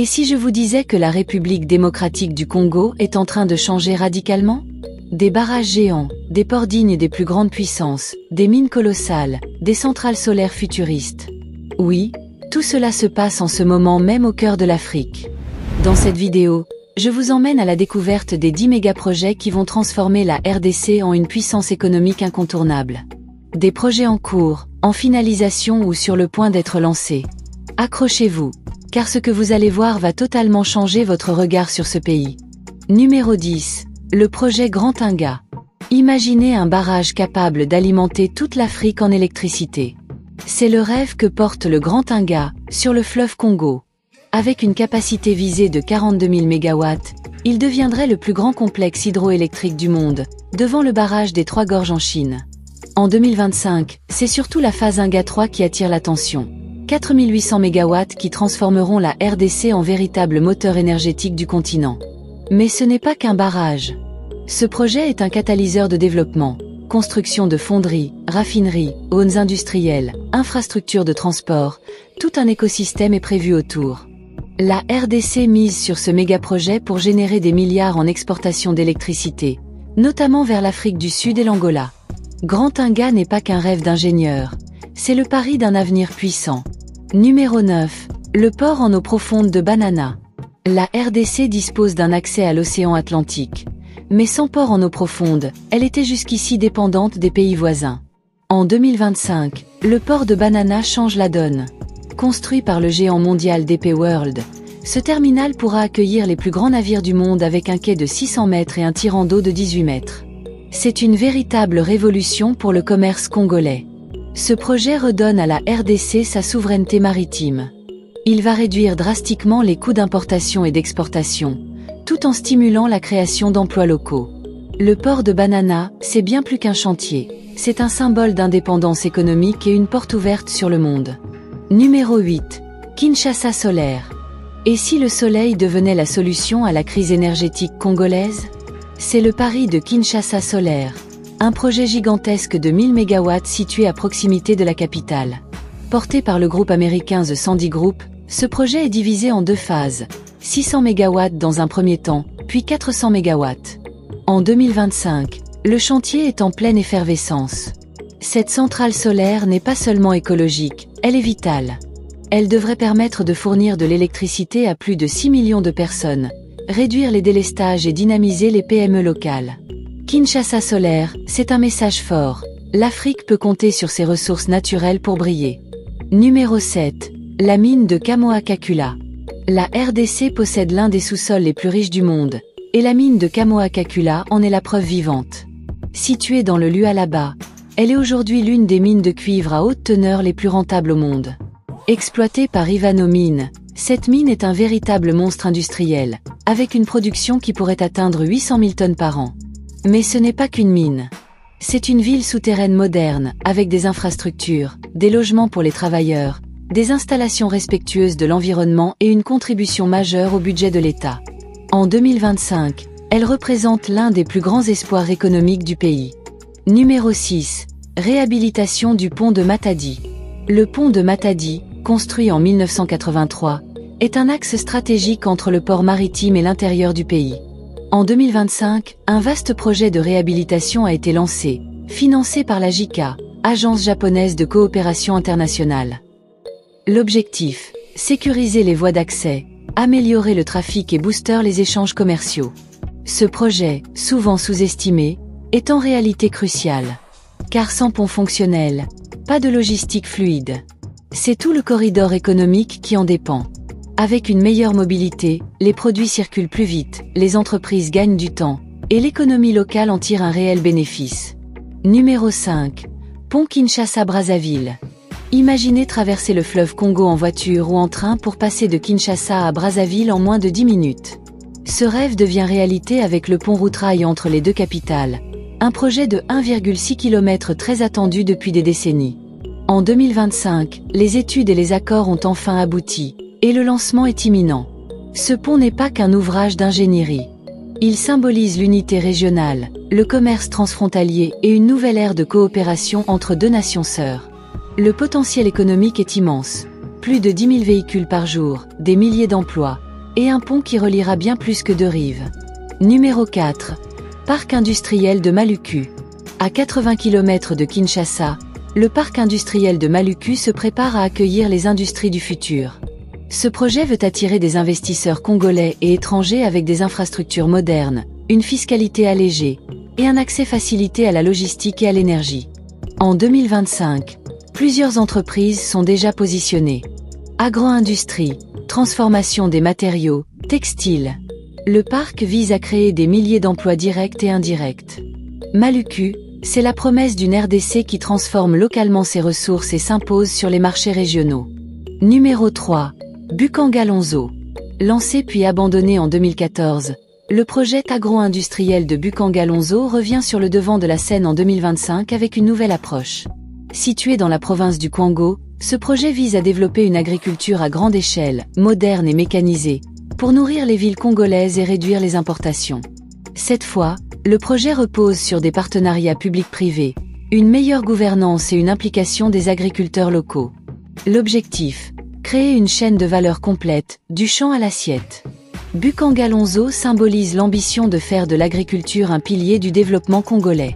si je vous disais que la République démocratique du Congo est en train de changer radicalement? Des barrages géants, des ports dignes des plus grandes puissances, des mines colossales, des centrales solaires futuristes. Oui, tout cela se passe en ce moment même au cœur de l'Afrique. Dans cette vidéo, je vous emmène à la découverte des 10 mégaprojets qui vont transformer la RDC en une puissance économique incontournable. Des projets en cours, en finalisation ou sur le point d'être lancés. Accrochez-vous, car ce que vous allez voir va totalement changer votre regard sur ce pays. Numéro 10. Le projet Grand Tinga. Imaginez un barrage capable d'alimenter toute l'Afrique en électricité. C'est le rêve que porte le Grand Tinga, sur le fleuve Congo. Avec une capacité visée de 42 000 MW, il deviendrait le plus grand complexe hydroélectrique du monde, devant le barrage des Trois Gorges en Chine. En 2025, c'est surtout la phase Inga 3 qui attire l'attention. 4 800 MW qui transformeront la RDC en véritable moteur énergétique du continent. Mais ce n'est pas qu'un barrage. Ce projet est un catalyseur de développement. Construction de fonderies, raffineries, zones industrielles, infrastructures de transport, tout un écosystème est prévu autour. La RDC mise sur ce méga-projet pour générer des milliards en exportation d'électricité, notamment vers l'Afrique du Sud et l'Angola. Grand Tinga n'est pas qu'un rêve d'ingénieur, c'est le pari d'un avenir puissant. Numéro 9. Le port en eau profonde de Banana. La RDC dispose d'un accès à l'océan Atlantique. Mais sans port en eau profonde, elle était jusqu'ici dépendante des pays voisins. En 2025, le port de Banana change la donne. Construit par le géant mondial DP World, ce terminal pourra accueillir les plus grands navires du monde avec un quai de 600 mètres et un tirant d'eau de 18 mètres. C'est une véritable révolution pour le commerce congolais. Ce projet redonne à la RDC sa souveraineté maritime. Il va réduire drastiquement les coûts d'importation et d'exportation, tout en stimulant la création d'emplois locaux. Le port de Banana, c'est bien plus qu'un chantier, c'est un symbole d'indépendance économique et une porte ouverte sur le monde. Numéro 8. Kinshasa solaire. Et si le soleil devenait la solution à la crise énergétique congolaise? C'est le pari de Kinshasa solaire, un projet gigantesque de 1000 MW situé à proximité de la capitale. Porté par le groupe américain The Sandy Group, ce projet est divisé en deux phases, 600 MW dans un premier temps, puis 400 MW. En 2025, le chantier est en pleine effervescence. Cette centrale solaire n'est pas seulement écologique, elle est vitale. Elle devrait permettre de fournir de l'électricité à plus de 6 millions de personnes, réduire les délestages et dynamiser les PME locales. Kinshasa solaire, c'est un message fort. L'Afrique peut compter sur ses ressources naturelles pour briller. Numéro 7. La mine de Kamoa-Kakula. La RDC possède l'un des sous-sols les plus riches du monde, et la mine de Kamoa-Kakula en est la preuve vivante. Située dans le Lualaba, elle est aujourd'hui l'une des mines de cuivre à haute teneur les plus rentables au monde. Exploitée par Ivanhoe Mines, cette mine est un véritable monstre industriel, avec une production qui pourrait atteindre 800 000 tonnes par an. Mais ce n'est pas qu'une mine. C'est une ville souterraine moderne, avec des infrastructures, des logements pour les travailleurs, des installations respectueuses de l'environnement et une contribution majeure au budget de l'État. En 2025, elle représente l'un des plus grands espoirs économiques du pays. Numéro 6. Réhabilitation du pont de Matadi. Le pont de Matadi, construit en 1983, est un axe stratégique entre le port maritime et l'intérieur du pays. En 2025, un vaste projet de réhabilitation a été lancé, financé par la JICA, Agence japonaise de coopération internationale. L'objectif, sécuriser les voies d'accès, améliorer le trafic et booster les échanges commerciaux. Ce projet, souvent sous-estimé, est en réalité crucial. Car sans pont fonctionnel, pas de logistique fluide. C'est tout le corridor économique qui en dépend. Avec une meilleure mobilité, les produits circulent plus vite, les entreprises gagnent du temps, et l'économie locale en tire un réel bénéfice. Numéro 5. Pont Kinshasa-Brazzaville. Imaginez traverser le fleuve Congo en voiture ou en train pour passer de Kinshasa à Brazzaville en moins de 10 minutes. Ce rêve devient réalité avec le pont route-rail entre les deux capitales, un projet de 1,6 km très attendu depuis des décennies. En 2025, les études et les accords ont enfin abouti, et le lancement est imminent. Ce pont n'est pas qu'un ouvrage d'ingénierie. Il symbolise l'unité régionale, le commerce transfrontalier et une nouvelle ère de coopération entre deux nations sœurs. Le potentiel économique est immense. Plus de 10 000 véhicules par jour, des milliers d'emplois, et un pont qui reliera bien plus que 2 rives. Numéro 4. Parc industriel de Maluku. À 80 km de Kinshasa, le parc industriel de Maluku se prépare à accueillir les industries du futur. Ce projet veut attirer des investisseurs congolais et étrangers avec des infrastructures modernes, une fiscalité allégée, et un accès facilité à la logistique et à l'énergie. En 2025, plusieurs entreprises sont déjà positionnées. Agro-industrie, transformation des matériaux, textiles. Le parc vise à créer des milliers d'emplois directs et indirects. Maluku, c'est la promesse d'une RDC qui transforme localement ses ressources et s'impose sur les marchés régionaux. Numéro 3. Bukangalonzo. Lancé puis abandonné en 2014, le projet agro-industriel de Bukangalonzo revient sur le devant de la scène en 2025 avec une nouvelle approche. Situé dans la province du Congo, ce projet vise à développer une agriculture à grande échelle, moderne et mécanisée, pour nourrir les villes congolaises et réduire les importations. Cette fois, le projet repose sur des partenariats publics-privés, une meilleure gouvernance et une implication des agriculteurs locaux. L'objectif, créer une chaîne de valeur complète, du champ à l'assiette. Bukangalonzo symbolise l'ambition de faire de l'agriculture un pilier du développement congolais.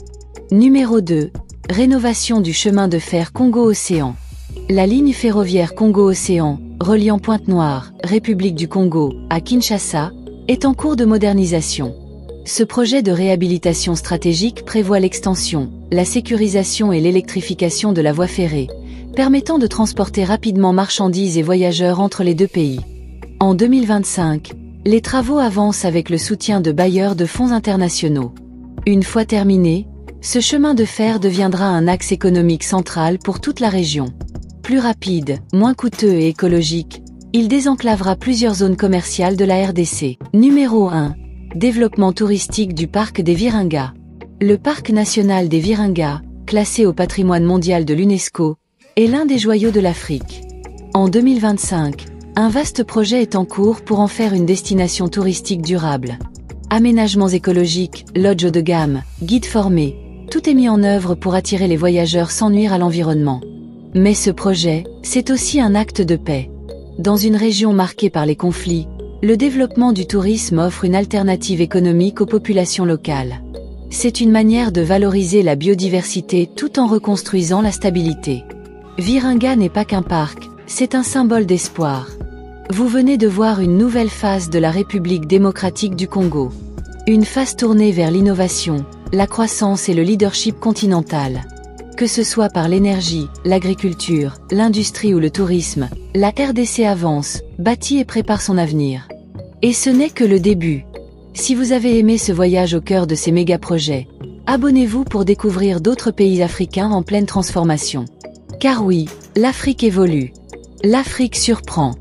Numéro 2. Rénovation du chemin de fer Congo-Océan. La ligne ferroviaire Congo-Océan, reliant Pointe-Noire, République du Congo, à Kinshasa, est en cours de modernisation. Ce projet de réhabilitation stratégique prévoit l'extension, la sécurisation et l'électrification de la voie ferrée, permettant de transporter rapidement marchandises et voyageurs entre les deux pays. En 2025, les travaux avancent avec le soutien de bailleurs de fonds internationaux. Une fois terminé, ce chemin de fer deviendra un axe économique central pour toute la région. Plus rapide, moins coûteux et écologique, il désenclavera plusieurs zones commerciales de la RDC. Numéro 1. Développement touristique du parc des Virunga. Le parc national des Virunga, classé au patrimoine mondial de l'UNESCO, est l'un des joyaux de l'Afrique. En 2025, un vaste projet est en cours pour en faire une destination touristique durable. Aménagements écologiques, lodges haut de gamme, guides formés, tout est mis en œuvre pour attirer les voyageurs sans nuire à l'environnement. Mais ce projet, c'est aussi un acte de paix. Dans une région marquée par les conflits, le développement du tourisme offre une alternative économique aux populations locales. C'est une manière de valoriser la biodiversité tout en reconstruisant la stabilité. Virunga n'est pas qu'un parc, c'est un symbole d'espoir. Vous venez de voir une nouvelle phase de la République démocratique du Congo. Une phase tournée vers l'innovation, la croissance et le leadership continental. Que ce soit par l'énergie, l'agriculture, l'industrie ou le tourisme, la RDC avance, bâtit et prépare son avenir. Et ce n'est que le début. Si vous avez aimé ce voyage au cœur de ces méga-projets, abonnez-vous pour découvrir d'autres pays africains en pleine transformation. Car oui, l'Afrique évolue. L'Afrique surprend.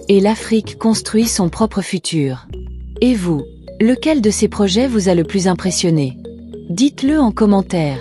Et l'Afrique construit son propre futur. Et vous, lequel de ces projets vous a le plus impressionné? Dites-le en commentaire.